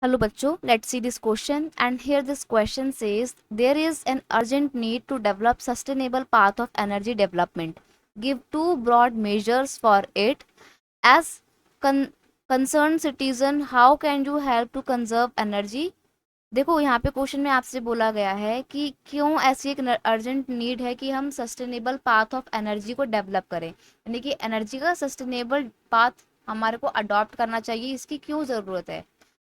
Hello bachcho, let's see this question, and here this question says there is an urgent need to develop sustainable path of energy development. Give two broad measures for it. As con- concerned citizen, how can you help to conserve energy? देखो यहाँ पे question में आपसे बोला गया है कि क्यों ऐसी एक अर्जेंट नीड है कि हम सस्टेनेबल पाथ ऑफ एनर्जी को डेवलप करें, यानी कि एनर्जी का सस्टेनेबल पाथ हमारे को अडॉप्ट करना चाहिए, इसकी क्यों ज़रूरत है।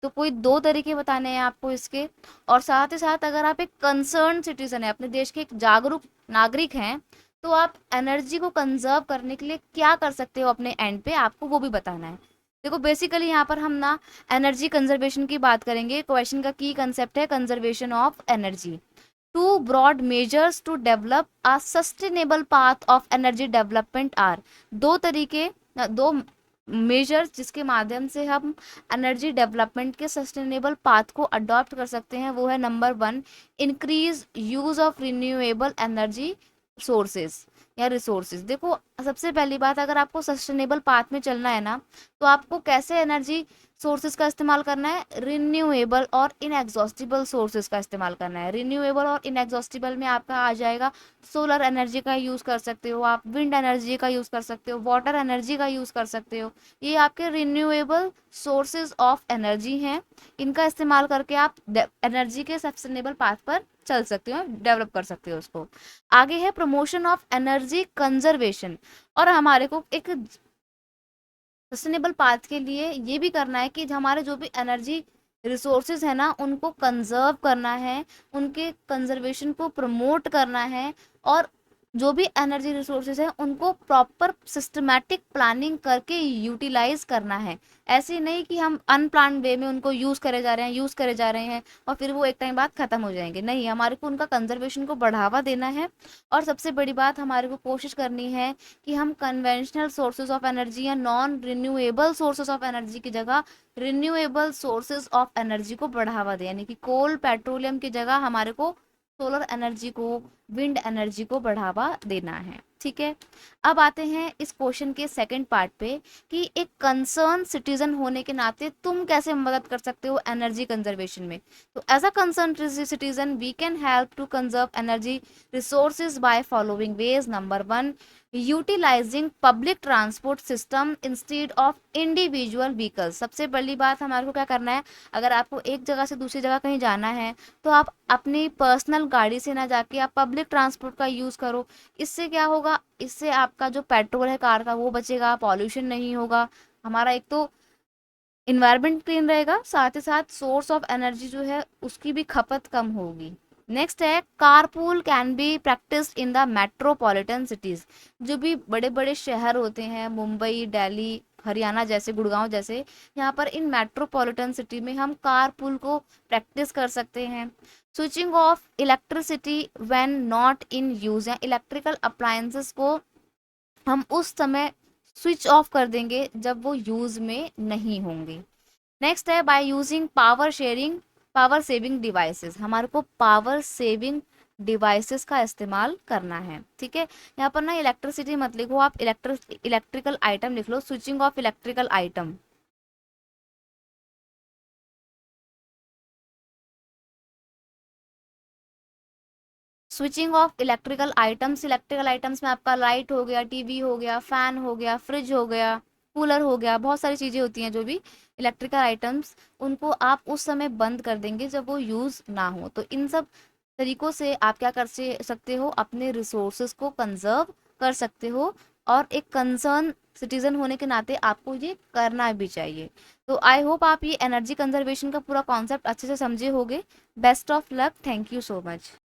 तो कोई दो तरीके बताने हैं आपको इसके, और साथ ही साथ अगर आप एक कंसर्न सिटीजन है, अपने देश के एक जागरूक नागरिक हैं, तो आप एनर्जी को कंजर्व करने के लिए क्या कर सकते हो अपने एंड पे, आपको वो भी बताना है। देखो बेसिकली यहाँ पर हम ना एनर्जी कंजर्वेशन की बात करेंगे। क्वेश्चन का की कंसेप्ट है conservation of energy. Two broad measures to develop a sustainable path of energy development are, दो तरीके, दो मेजर्स जिसके माध्यम से हम एनर्जी डेवलपमेंट के सस्टेनेबल पाथ को अडॉप्ट कर सकते हैं, वो है number one, increase use of renewable energy sources या रिसोर्सेज। देखो सबसे पहली बात, अगर आपको सस्टेनेबल पाथ में चलना है ना, तो आपको कैसे एनर्जी सोर्सेज का इस्तेमाल करना है, रिन्यूएबल और इनएग्जॉस्टिबल सोर्सेज का इस्तेमाल करना है। रिन्यूएबल और इनएग्जॉस्टिबल में आपका आ जाएगा सोलर एनर्जी का यूज़ कर सकते हो आप, विंड एनर्जी का यूज़ कर सकते हो, वाटर एनर्जी का यूज़ कर सकते हो। ये आपके रिन्यूएबल सोर्सेज ऑफ एनर्जी हैं, इनका इस्तेमाल करके आप एनर्जी के सस्टेनेबल पाथ पर चल सकते हो, डेवलप कर सकते हो उसको। आगे है प्रमोशन ऑफ एनर्जी कंजर्वेशन, और हमारे को एक सस्टेनेबल पाथ के लिए ये भी करना है कि हमारे जो भी एनर्जी रिसोर्सेज है ना, उनको कंजर्व करना है, उनके कंजर्वेशन को प्रमोट करना है, और जो भी एनर्जी रिसोर्सेज हैं उनको प्रॉपर सिस्टमैटिक प्लानिंग करके यूटिलाइज करना है। ऐसे नहीं कि हम अनप्लान वे में उनको यूज़ करे जा रहे हैं, यूज़ करे जा रहे हैं और फिर वो एक टाइम बाद ख़त्म हो जाएंगे। नहीं, हमारे को उनका कंजर्वेशन को बढ़ावा देना है। और सबसे बड़ी बात, हमारे को कोशिश करनी है कि हम कन्वेंशनल सोर्सेज ऑफ एनर्जी या non renewable sources of energy की जगह रिन्यूएबल सोर्सेज ऑफ एनर्जी को बढ़ावा दें, यानी कि कोल पेट्रोलियम की जगह हमारे को सोलर एनर्जी को, विंड एनर्जी को बढ़ावा देना है। ठीक है, अब आते हैं इस क्वेश्चन के सेकंड पार्ट पे कि एक कंसर्न सिटीजन होने के नाते तुम कैसे मदद कर सकते हो एनर्जी कंजर्वेशन में। तो as a concern citizen we can help to conserve energy resources by following ways. Number one, utilizing public transport system instead of individual vehicles. सबसे पहली बात हमारे को क्या करना है, अगर आपको एक जगह से दूसरी जगह कहीं जाना है, तो आप अपनी पर्सनल गाड़ी से ना जाके आप पब्लिक ट्रांसपोर्ट का यूज़ करो। इससे क्या होगा, इससे आपका जो पेट्रोल है कार का वो बचेगा, पॉल्यूशन नहीं होगा, हमारा एक तो इन्वायरमेंट क्लीन रहेगा, साथ ही साथ सोर्स ऑफ एनर्जी जो है उसकी भी खपत कम होगी। नेक्स्ट है carpool can be practised in the metropolitan cities. जो भी बड़े बड़े शहर होते हैं, मुंबई, दिल्ली, हरियाणा जैसे, गुड़गांव जैसे, यहाँ पर इन मेट्रोपॉलिटन सिटी में हम कारपूल को प्रैक्टिस कर सकते हैं। Switching off electricity when not in use, या इलेक्ट्रिकल अप्लायंसेस को हम उस समय स्विच ऑफ कर देंगे जब वो यूज में नहीं होंगे। नेक्स्ट है by using power saving devices, हमारे को पावर सेविंग डिवाइसेस का इस्तेमाल करना है। ठीक है, यहाँ पर ना इलेक्ट्रिसिटी मत लिखो, आप इलेक्ट्रिकल आइटम लिख लो, switching off electrical item. Switching off electrical items में आपका लाइट हो गया, टीवी हो गया, फैन हो गया, फ्रिज हो गया, कूलर हो गया, बहुत सारी चीज़ें होती हैं जो भी इलेक्ट्रिकल आइटम्स, उनको आप उस समय बंद कर देंगे जब वो यूज़ ना हो। तो इन सब तरीकों से आप क्या कर सकते हो, अपने रिसोर्सेज को कंजर्व कर सकते हो, और एक कंसर्न सिटीजन होने के नाते आपको ये करना भी चाहिए। तो आई होप आप ये एनर्जी कंजर्वेशन का पूरा कॉन्सेप्ट अच्छे से समझे होगे। Best of luck, thank you so much.